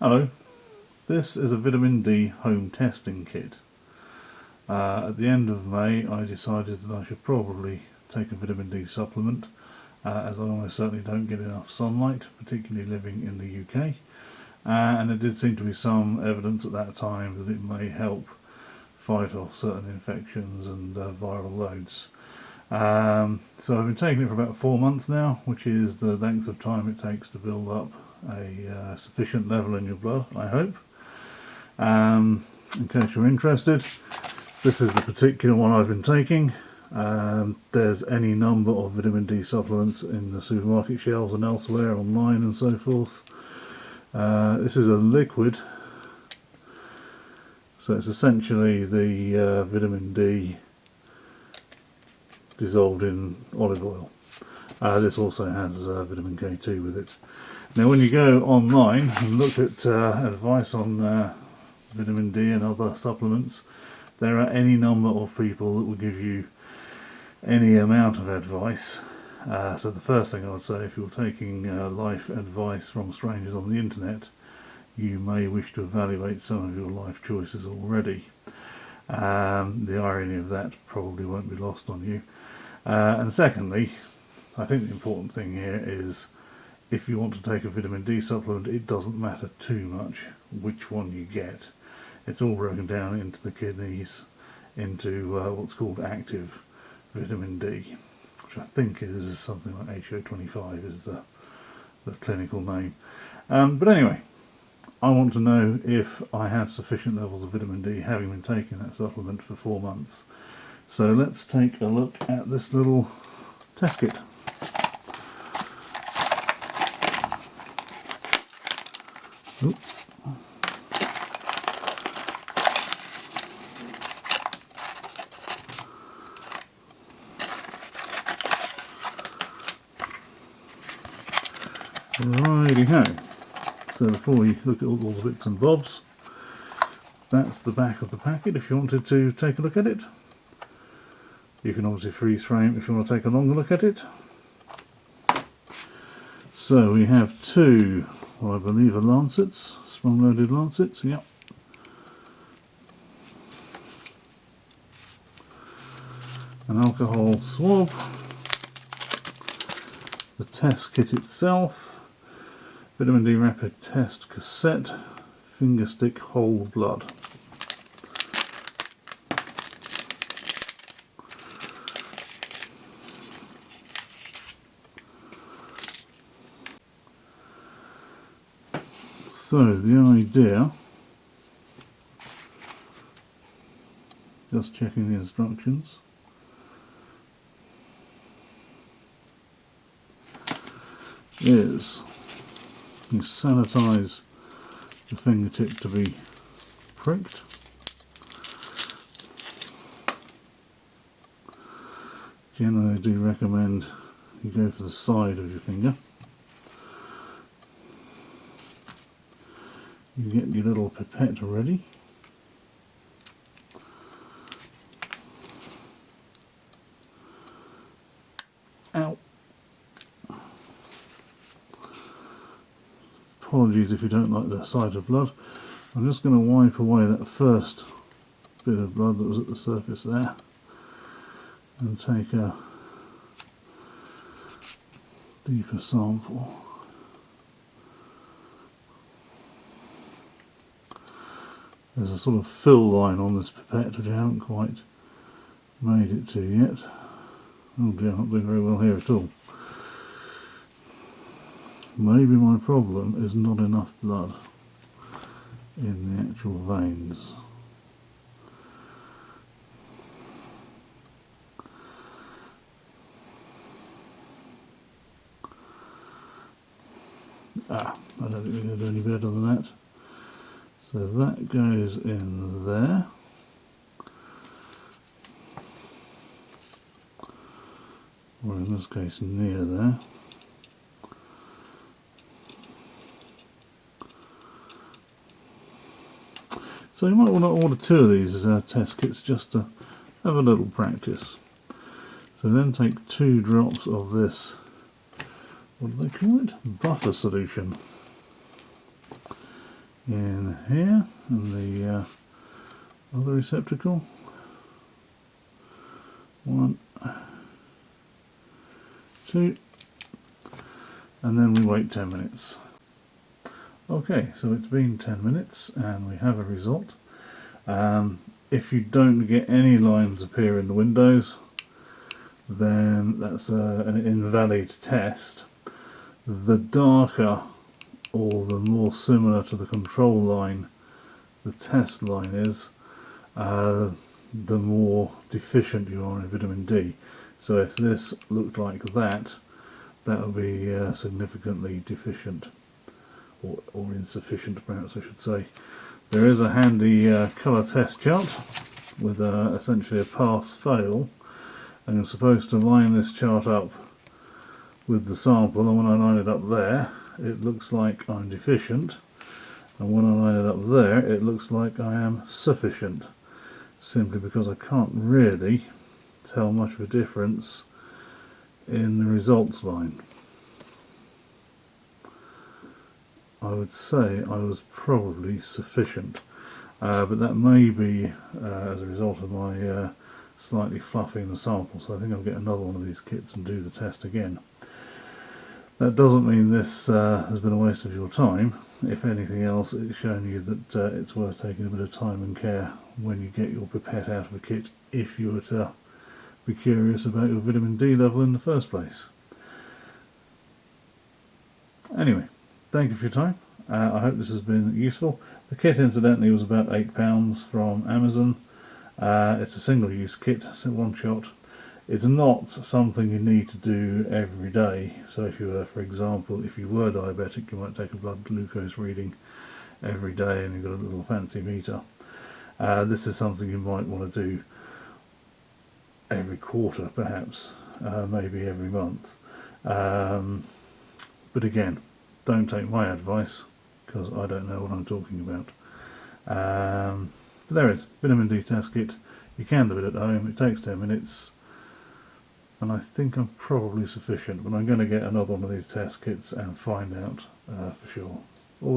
Hello, this is a vitamin D home testing kit. At the end of May I decided that I should probably take a vitamin D supplement as I almost certainly don't get enough sunlight, particularly living in the UK, and there did seem to be some evidence at that time that it may help fight off certain infections and viral loads. So I've been taking it for about 4 months now, which is the length of time it takes to build up a sufficient level in your blood, I hope. In case you're interested, this is the particular one I've been taking. There's any number of vitamin D supplements in the supermarket shelves and elsewhere, online and so forth. This is a liquid, so it's essentially the vitamin D dissolved in olive oil. This also has vitamin K2 with it. Now when you go online and look at advice on vitamin D and other supplements, there are any number of people that will give you any amount of advice. So the first thing I would say, if you're taking life advice from strangers on the internet, you may wish to evaluate some of your life choices already. The irony of that probably won't be lost on you. And secondly, I think the important thing here is, if you want to take a vitamin D supplement, it doesn't matter too much which one you get. It's all broken down into the kidneys, into what's called active vitamin D, which I think is something like HO25 is the clinical name. But anyway, I want to know if I have sufficient levels of vitamin D, having been taking that supplement for 4 months. So let's take a look at this little test kit. Oop. Righty-ho. So before we look at all the bits and bobs, that's the back of the packet if you wanted to take a look at it. You can obviously freeze frame if you want to take a longer look at it. So we have two, what I believe are lancets, sprung-loaded lancets, yep. An alcohol swab, the test kit itself, vitamin D rapid test cassette, finger stick whole blood. So the idea, just checking the instructions, is you sanitize the fingertip to be pricked. Generally I do recommend you go for the side of your finger. You get your little pipette ready. Ow! Apologies if you don't like the sight of blood. I'm just going to wipe away that first bit of blood that was at the surface there and take a deeper sample. There's a sort of fill line on this pipette which I haven't quite made it to yet. Oh dear, I'm not doing very well here at all. Maybe my problem is not enough blood in the actual veins. I don't think we're going to do any better than that. So that goes in there. Or in this case near there. So you might want to order 2 of these test kits just to have a little practice. So then take 2 drops of this, what do they call it? Buffer solution in here, and the other receptacle. 1, 2, and then we wait 10 minutes. Okay, so it's been 10 minutes and we have a result. If you don't get any lines appear in the windows, then that's an invalid test. The darker or the more similar to the control line the test line is, the more deficient you are in vitamin D. So if this looked like that, that would be significantly deficient, or insufficient perhaps I should say. There is a handy colour test chart with essentially a pass-fail, and you're supposed to line this chart up with the sample, and when I line it up there it looks like I'm deficient, and when I line it up there it looks like I am sufficient, simply because I can't really tell much of a difference in the results line. I would say I was probably sufficient, but that may be as a result of my slightly fluffing the sample, so I think I'll get another one of these kits and do the test again. That doesn't mean this has been a waste of your time. If anything else, it's shown you that it's worth taking a bit of time and care when you get your pipette out of a kit, if you were to be curious about your vitamin D level in the first place. Anyway, thank you for your time. I hope this has been useful. The kit incidentally was about £8 from Amazon. It's a single-use kit, so one shot. It's not something you need to do every day. So if you were, for example, if you were diabetic, you might take a blood glucose reading every day and you've got a little fancy meter. This is something you might want to do every quarter perhaps, maybe every month. But again, don't take my advice, because I don't know what I'm talking about. But there it is, vitamin D test kit. You can do it at home, it takes 10 minutes, and I think I'm probably sufficient, but I'm going to get another one of these test kits and find out for sure.